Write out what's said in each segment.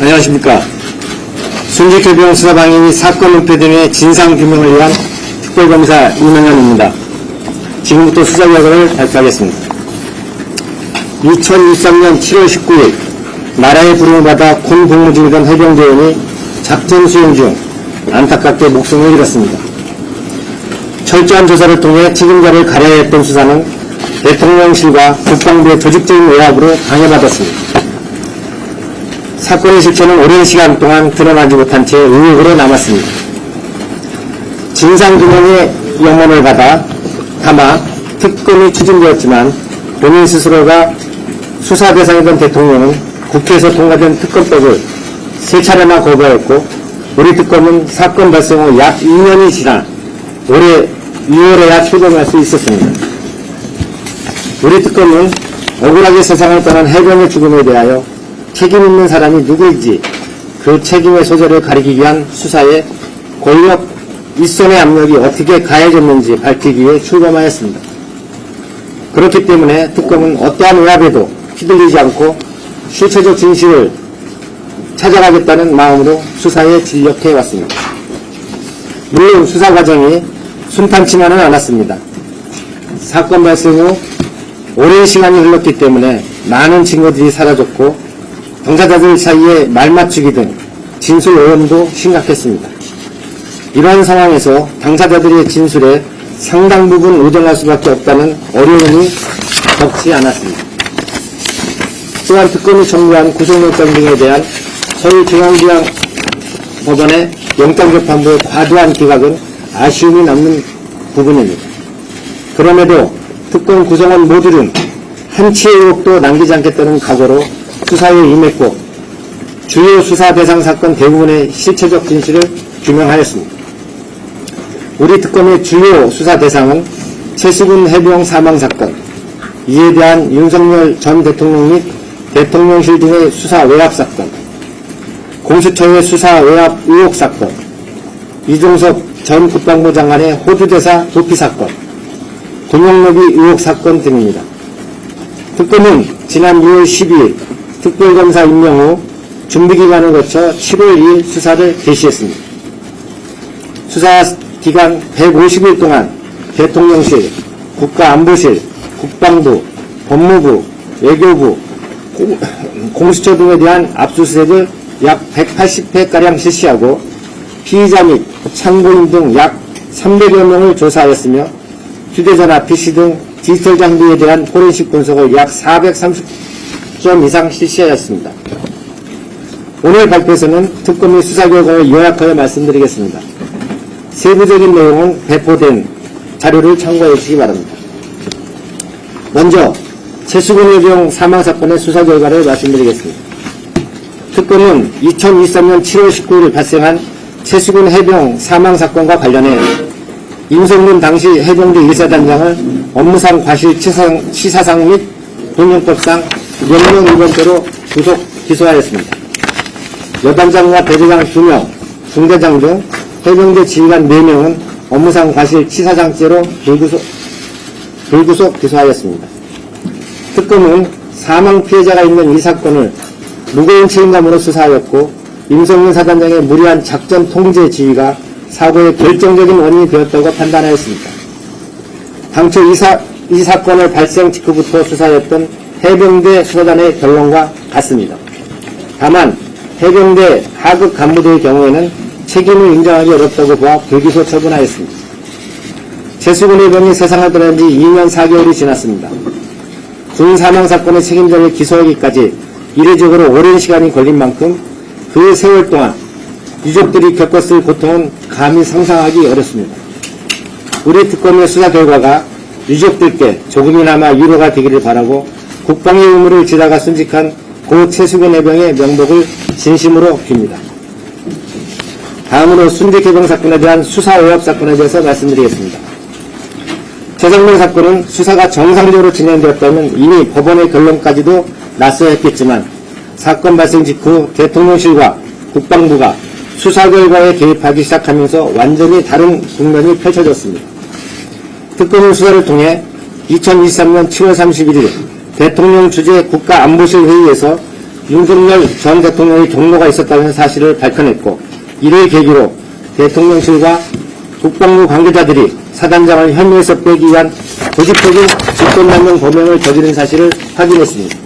안녕하십니까. 순직해병 수사방해및 사건 은폐 등의 진상규명을 위한 특별검사 이명현입니다. 지금부터 수사 결과를 발표하겠습니다. 2023년 7월 19일 나라의 부름을 받아 군 복무 중이던 해병대원이 작전 수행 중 안타깝게 목숨을 잃었습니다. 철저한 조사를 통해 책임자를 가려야 했던 수사는 대통령실과 국방부의 조직적인 외압으로 방해받았습니다. 사건의 실체는 오랜 시간 동안 드러나지 못한 채 의혹으로 남았습니다. 진상규명의 영문을 받아 다마 특검이 추진되었지만 본인 스스로가 수사 대상이던 대통령은 국회에서 통과된 특검법을 3차례나 거부하였고, 우리 특검은 사건 발생 후 약 2년이 지나 올해 2월에야 출범할 수 있었습니다. 우리 특검은 억울하게 세상을 떠난 해병의 죽음에 대하여 책임 있는 사람이 누구인지 그 책임의 소재를 가리기 위한 수사에 권력 윗선의 압력이 어떻게 가해졌는지 밝히기 위해 출범하였습니다. 그렇기 때문에 특검은 어떠한 외압에도 휘둘리지 않고 실체적 진실을 찾아가겠다는 마음으로 수사에 진력해왔습니다. 물론 수사 과정이 순탄치만은 않았습니다. 사건 발생 후 오랜 시간이 흘렀기 때문에 많은 증거들이 사라졌고, 당사자들 사이에 말맞추기 등 진술 오염도 심각했습니다. 이러한 상황에서 당사자들의 진술에 상당 부분 의존할 수밖에 없다는 어려움이 적지 않았습니다. 또한 특검이 청구한 구속영장 등에 대한 서울중앙지방법원의 영장재판부의 과도한 기각은 아쉬움이 남는 부분입니다. 그럼에도 특검 구성원 모두는 한치의 의혹도 남기지 않겠다는 각오로 수사에 임했고, 주요 수사 대상 사건 대부분의 실체적 진실을 규명하였습니다. 우리 특검의 주요 수사 대상은 최수근 해병 사망 사건, 이에 대한 윤석열 전 대통령 및 대통령실 등의 수사 외압 사건, 공수처의 수사 외압 의혹 사건, 이종석 전 국방부 장관의 호주대사 도피 사건, 동영로비 의혹 사건 등입니다. 특검은 지난 6월 12일 특별검사 임명 후 준비기간을 거쳐 7월 2일 수사를 개시했습니다. 수사 기간 150일 동안 대통령실, 국가안보실, 국방부, 법무부, 외교부, 공수처 등에 대한 압수수색을 약 180회가량 실시하고 피의자 및 참고인 등 약 300여 명을 조사하였으며, 휴대전화, PC 등 디지털 장비에 대한 포렌식 분석을 약 430점 이상 실시하였습니다. 오늘 발표에서는 특검의 수사 결과를 요약하여 말씀드리겠습니다. 세부적인 내용은 배포된 자료를 참고해 주시기 바랍니다. 먼저 최수근 해병 사망사건의 수사 결과를 말씀드리겠습니다. 특검은 2023년 7월 19일 발생한 최수근 해병 사망사건과 관련해 임성근 당시 해병대 1사단장을 업무상 과실치사상 및 동영법상 명령 위반죄로 구속 기소하였습니다. 여단장과 대대장 2명, 중대장 등 해병대 지휘관 4명은 업무상 과실치사상죄로 불구속 기소하였습니다. 특검은 사망 피해자가 있는 이 사건을 무거운 책임감으로 수사하였고, 임성근 사단장의 무리한 작전 통제 지휘가 사고의 결정적인 원인이 되었다고 판단하였습니다. 당초 이 사건을 발생 직후부터 수사했던 해병대 수사단의 결론과 같습니다. 다만 해병대 하급 간부들의 경우에는 책임을 인정하기 어렵다고 보아 불기소 처분하였습니다. 최수근 해병이 세상을 떠난 지 2년 4개월이 지났습니다. 군 사망 사건의 책임자를 기소하기까지 이례적으로 오랜 시간이 걸린 만큼 그 세월 동안 유족들이 겪었을 고통은 감히 상상하기 어렵습니다. 우리 특검의 수사 결과가 유족들께 조금이나마 위로가 되기를 바라고 국방의 의무를 지다가 순직한 고 최수근 해병의 명복을 진심으로 빕니다. 다음으로 순직해병 사건에 대한 수사 외압 사건에 대해서 말씀드리겠습니다. 최상병 사건은 수사가 정상적으로 진행되었다면 이미 법원의 결론까지도 났어야 했겠지만, 사건 발생 직후 대통령실과 국방부가 수사 결과에 개입하기 시작하면서 완전히 다른 국면이 펼쳐졌습니다. 특검은 수사를 통해 2023년 7월 31일 대통령 주재 국가안보실 회의에서 윤석열 전 대통령의 경로가 있었다는 사실을 밝혀냈고, 이를 계기로 대통령실과 국방부 관계자들이 사단장을 혐의에서 빼기 위한 조직적인 직권남용 범행을 저지른 사실을 확인했습니다.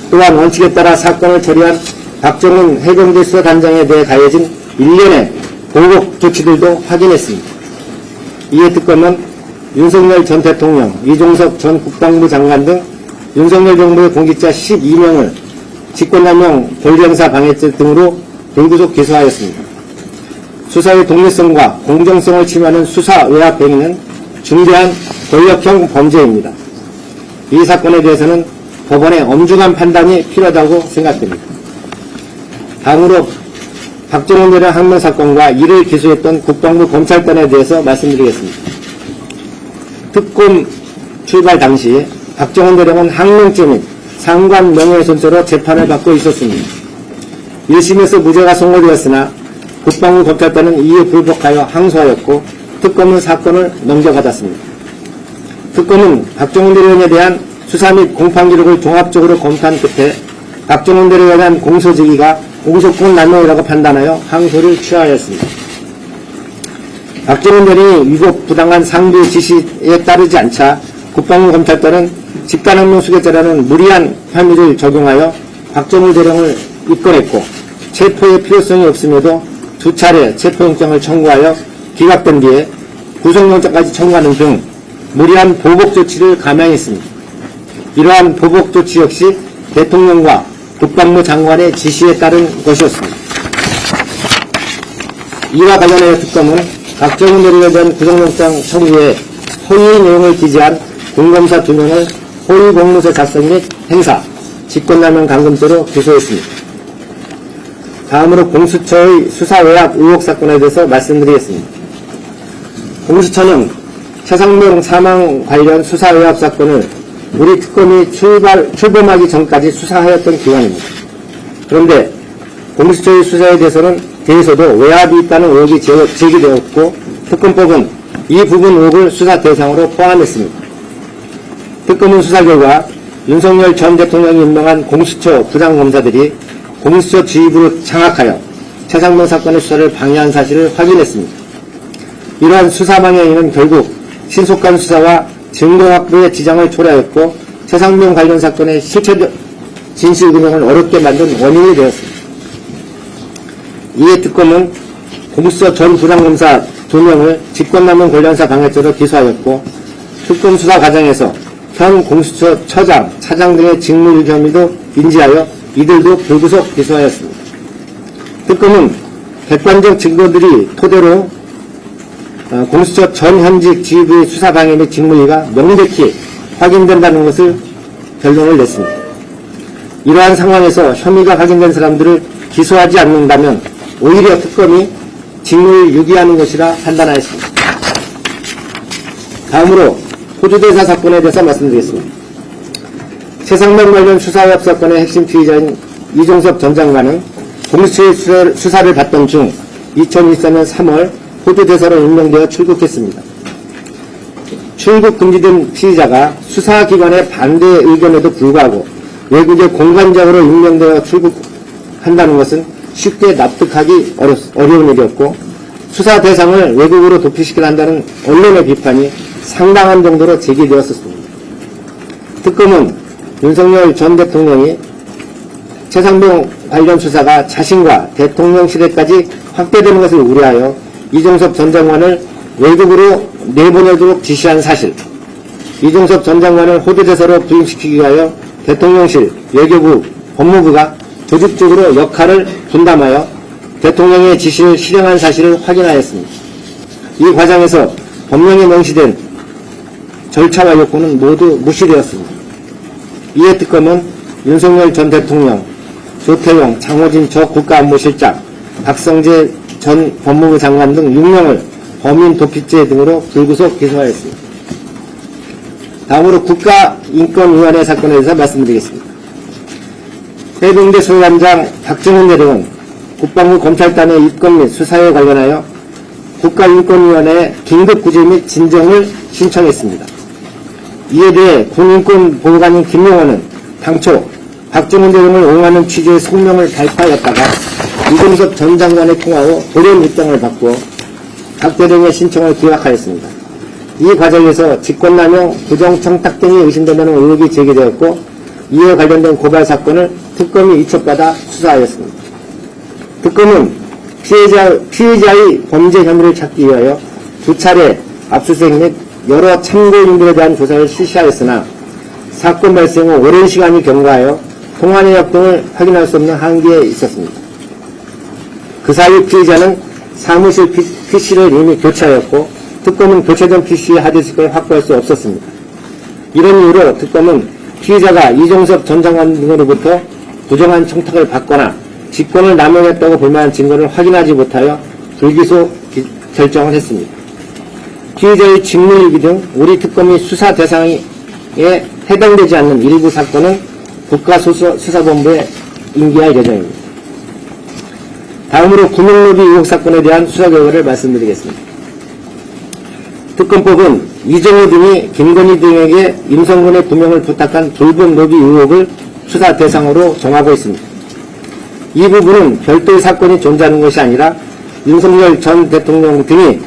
또한 원칙에 따라 사건을 처리한 박정훈 해병대 수사단장에 대해 가해진 일련의 보복 조치들도 확인했습니다. 이에 특검은 윤석열 전 대통령, 이종석 전 국방부 장관 등 윤석열 정부의 공직자 12명을 직권남용 권리행사 방해죄 등으로 불구속 기소하였습니다. 수사의 독립성과 공정성을 침해하는 수사 외압 행위는 중대한 권력형 범죄입니다. 이 사건에 대해서는 법원의 엄중한 판단이 필요하다고 생각됩니다. 다음으로 박정훈 대령 항명 사건과 이를 기소했던 국방부 검찰단에 대해서 말씀드리겠습니다. 특검 출발 당시 박정훈 대령은 항명죄 및 상관 명예훼손죄로 재판을 받고 있었습니다. 1심에서 무죄가 선고되었으나 국방부 검찰단은 이에 불복하여 항소하였고 특검은 사건을 넘겨받았습니다. 특검은 박정훈 대령에 대한 수사 및 공판 기록을 종합적으로 검토한 끝에 박정훈 대령에 대한 공소제기가 공소권 남용이라고 판단하여 항소를 취하였습니다. 박정훈 대령이 위법 부당한 상부 지시에 따르지 않자 국방부 검찰단은 집단항명 수괴죄라는 무리한 혐의를 적용하여 박정훈 대령을 입건했고 체포의 필요성이 없음에도 2차례 체포영장을 청구하여 기각된 뒤에 구속영장까지 청구하는 등 무리한 보복 조치를 감행했습니다. 이러한 보복 조치 역시 대통령과 국방부 장관의 지시에 따른 것이었습니다. 이와 관련하여 특검은 박정훈 대령에 대한 구속영장 청구에 허위의 내용을 기재한 공검사 2명을 허위 공무서 작성 및 행사, 직권남용 감금죄로 기소했습니다. 다음으로 공수처의 수사 외압 의혹 사건에 대해서 말씀드리겠습니다. 공수처는 최상병 사망 관련 수사 외압 사건을 우리 특검이 출범하기 전까지 수사하였던 기관입니다. 그런데 공수처의 수사에 대해서도 외압이 있다는 의혹이 제기되었고 특검법은 이 부분 의혹을 수사 대상으로 포함했습니다. 특검은 수사 결과 윤석열 전 대통령이 임명한 공수처 부장검사들이 공수처 지휘부를 장악하여 최상병 사건의 수사를 방해한 사실을 확인했습니다. 이러한 수사 방해는 결국 신속한 수사와 증거 확보의 지장을 초래하였고 최상병 관련 사건의 실체적 진실규명을 어렵게 만든 원인이 되었습니다. 이에 특검은 공수처 전 부장검사 2명을 직권남용 관련사 방해죄로 기소하였고 특검 수사 과정에서 현 공수처 처장, 차장 등의 직무 혐의도 인지하여 이들도 불구속 기소하였습니다. 특검은 객관적 증거들이 토대로 공수처 전 현직 지휘부의 수사 방해 및 직무유기가 명백히 확인된다는 것을 결론을 냈습니다. 이러한 상황에서 혐의가 확인된 사람들을 기소하지 않는다면 오히려 특검이 직무를 유기하는 것이라 판단하였습니다. 다음으로 호주대사 사건에 대해서 말씀드리겠습니다. 최상병 관련 수사협 사건의 핵심 피의자인 이종석 전 장관은 공수처의 수사를 받던 중 2014년 3월 호주대사로 임명되어 출국했습니다. 출국 금지된 피의자가 수사기관의 반대 의견에도 불구하고 외국에 공관장으로 임명되어 출국한다는 것은 쉽게 납득하기 어려운 일이었고 수사 대상을 외국으로 도피시켜야 한다는 언론의 비판이 상당한 정도로 제기되었습니다. 특검은 윤석열 전 대통령이 최상병 관련 수사가 자신과 대통령실에까지 확대되는 것을 우려하여 이종석 전 장관을 외국으로 내보내도록 지시한 사실, 이종석 전 장관을 호주대사로 부임시키기 위하여 대통령실, 외교부, 법무부가 조직적으로 역할을 분담하여 대통령의 지시를 실행한 사실을 확인하였습니다. 이 과정에서 법령에 명시된 절차와 요건은 모두 무시되었습니다. 이에 특검은 윤석열 전 대통령, 조태용, 장호진 전 국가안보실장, 박성재 전 법무부 장관 등 6명을 범인 도피죄 등으로 불구속 기소하였습니다. 다음으로 국가인권위원회 사건에 대해서 말씀드리겠습니다. 해병대 소위단장 박정훈 대령은 국방부 검찰단의 입건 및 수사에 관련하여 국가인권위원회에 긴급구제 및 진정을 신청했습니다. 이에 대해 군인권보호관인 김용호는 당초 박정훈 대통령을 옹호하는 취지의 성명을 발표하였다가 이종섭 전 장관의 통화 후 돌연 입장을 바꾸어 박 대령의 신청을 기각하였습니다. 이 과정에서 직권남용, 부정청탁 등이 의심된다는 의혹이 제기되었고 이에 관련된 고발 사건을 특검이 이첩받아 수사하였습니다. 특검은 피해자의 범죄 혐의를 찾기 위하여 2차례 압수수색 및 여러 참고인들에 대한 조사를 실시하였으나 사건 발생 후 오랜 시간이 경과하여 통화 내역 등을 확인할 수 없는 한계에 있었습니다. 그 사이 피해자는 사무실 PC를 이미 교체하였고 특검은 교체된 PC의 하드디스크를 확보할 수 없었습니다. 이런 이유로 특검은 피해자가 이종섭 전 장관 등으로부터 부정한 청탁을 받거나 직권을 남용했다고 볼 만한 증거를 확인하지 못하여 불기소 결정을 했습니다. 피해자의 직무유기 등 우리 특검이 수사 대상에 해당되지 않는 일부 사건은 국가수사본부에 인계할 예정입니다. 다음으로 금융로비 의혹 사건에 대한 수사 결과를 말씀드리겠습니다. 특검법은 이정호 등이 김건희 등에게 임성근의 구명을 부탁한 돌봄 로비 의혹을 수사 대상으로 정하고 있습니다. 이 부분은 별도의 사건이 존재하는 것이 아니라 윤석열 전 대통령 등이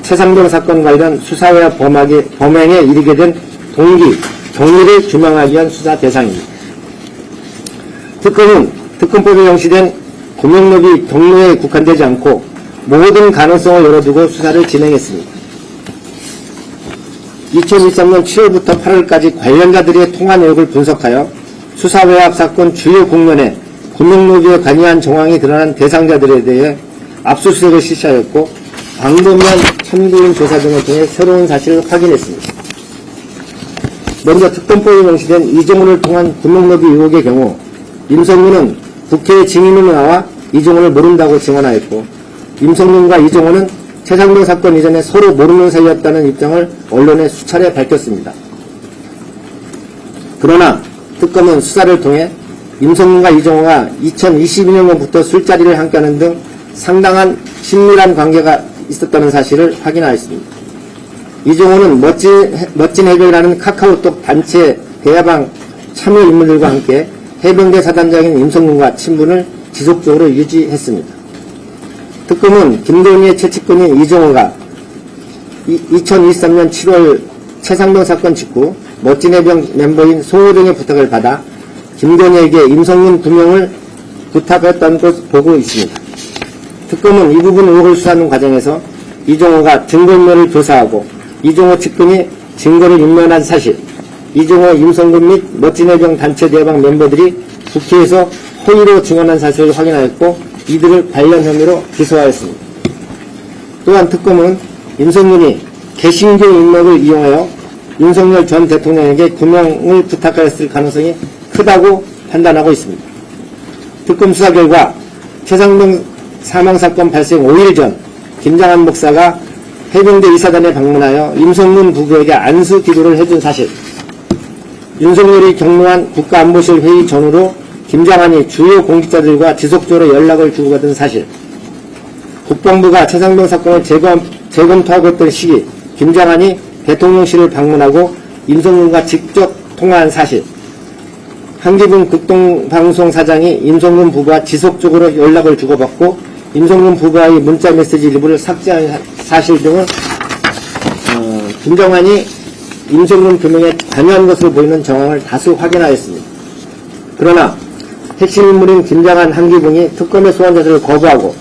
최상병 사건 관련 수사와 범행에 이르게 된 동기, 경위를 규명하기 위한 수사 대상입니다. 특검은 특검법에 명시된 금융로비 경로에 국한되지 않고 모든 가능성을 열어두고 수사를 진행했습니다. 2023년 7월부터 8월까지 관련자들의 통화 내역을 분석하여 수사외압 사건 주요 국면에 금융로비에 관여한 정황이 드러난 대상자들에 대해 압수수색을 실시하였고 광범위한 참고인 조사 등을 통해 새로운 사실을 확인했습니다. 먼저 특검법에 명시된 이종훈을 통한 금융로비 의혹의 경우 임성근은 국회에 증인으로 나와 이종훈을 모른다고 증언하였고 임성근과 이종훈은 최상병 사건 이전에 서로 모르는 사이였다는 입장을 언론에 수차례 밝혔습니다. 그러나 특검은 수사를 통해 임성근과 이종훈가 2022년부터 술자리를 함께하는 등 상당한 친밀한 관계가 있었다는 사실을 확인하였습니다. 이종훈은 멋진 해병이라는 카카오톡 단체 대야방 참여 인물들과 함께 해병대 사단장인 임성근과 친분을 지속적으로 유지했습니다. 특검은 김건희의 최측근인 이종호가 2023년 7월 최상병 사건 직후 멋진 해병 멤버인 송호등의 부탁을 받아 김건희에게 임성근 구명을 부탁했다는 것을 보고 있습니다. 특검은 이 부분 의혹을 수사하는 과정에서 이종호가 증거인멸을 조사하고 이종호 측근이 증거를 인멸한 사실, 이종호, 임성근 및 멋진 해병 단체 대방 멤버들이 국회에서 허위로 증언한 사실을 확인하였고 이들을 관련 혐의로 기소하였습니다. 또한 특검은 임성근이 개신교 인맥을 이용하여 윤석열 전 대통령에게 구명을 부탁하였을 가능성이 크다고 판단하고 있습니다. 특검 수사 결과 최상병 사망사건 발생 5일 전 김장한 목사가 해병대 이사단에 방문하여 임성근 부부에게 안수 기도를 해준 사실, 윤석열이 경로한 국가안보실 회의 전후로 김장한이 주요 공직자들과 지속적으로 연락을 주고받은 사실, 국방부가 최상병 사건을 재검토하고 있던 시기 김장한이 대통령실을 방문하고 임성근과 직접 통화한 사실, 한기붕 극동방송 사장이 임성근 부부와 지속적으로 연락을 주고받고 임성근 부부와의 문자 메시지 일부를 삭제한 사실 등을 김정한이 임성근 규명에 관여한 것으로 보이는 정황을 다수 확인하였습니다. 그러나 핵심 인물인 김장한, 한기붕이 특검의 소환 자체를 거부하고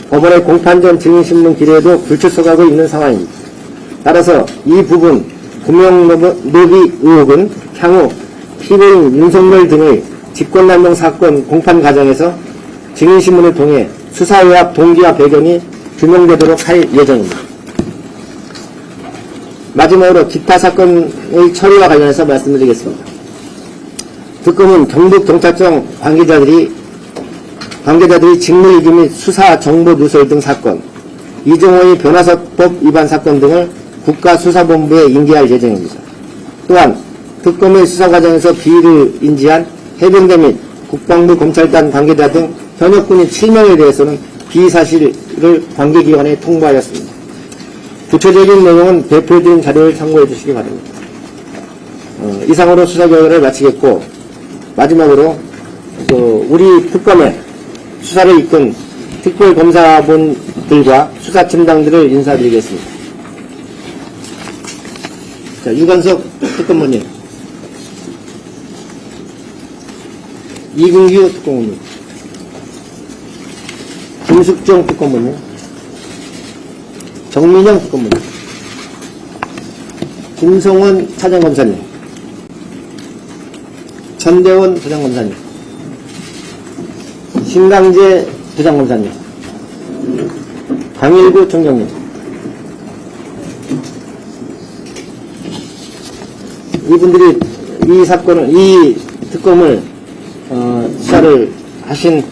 법원의 공판 전 증인신문 기뢰에도 불출석하고 있는 상황입니다. 따라서 이 부분 금융로비 의혹은 향후 피고인 윤석열 등의 직권남용 사건 공판 과정에서 증인신문을 통해 수사외압 동기와 배경이 규명되도록 할 예정입니다. 마지막으로 기타 사건의 처리와 관련해서 말씀드리겠습니다. 특검은 경북경찰청 관계자들이 직무유기 및 수사 정보 누설 등 사건, 이종호의 변호사법 위반 사건 등을 국가수사본부에 인계할 예정입니다. 또한 특검의 수사 과정에서 비위를 인지한 해병대 및 국방부 검찰단 관계자 등 현역군인 7명에 대해서는 비사실을 관계기관에 통보하였습니다. 구체적인 내용은 배포해드린 자료를 참고해 주시기 바랍니다. 이상으로 수사 결과를 마치겠고, 마지막으로 우리 특검의 수사를 이끈 특별검사분들과 수사팀장들을 인사드리겠습니다. 자, 유관석 특검원님, 이근규 특검원님, 김숙정 특검원님, 정민영 특검원님, 김성원 차장검사님, 전대원 부장검사님, 신강재 부장검사님, 강일구 총장님, 이분들이 이 사건을, 이 특검을 수사를 하신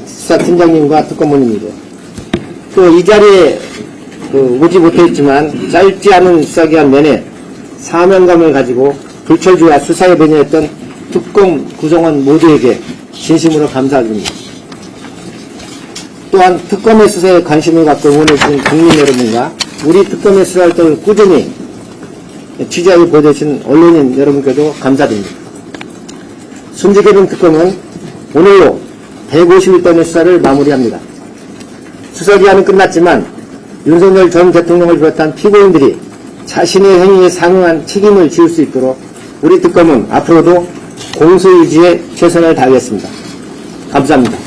수사팀장님과 특검원님이죠. 또 이 자리에 오지 못했지만 짧지 않은 수사기간 내내 사명감을 가지고 불철주야 수사에 매진했던 특검 구성원 모두에게 진심으로 감사드립니다. 또한 특검의 수사에 관심을 갖고 응원해주신 국민 여러분과 우리 특검의 수사 활동을 꾸준히 취재하고 보여주신 언론인 여러분께도 감사드립니다. 순직해본 특검은 오늘로 150일간의 수사를 마무리합니다. 수사기한은 끝났지만 윤석열 전 대통령을 비롯한 피고인들이 자신의 행위에 상응한 책임을 지을 수 있도록 우리 특검은 앞으로도 공소유지에 최선을 다하겠습니다. 감사합니다.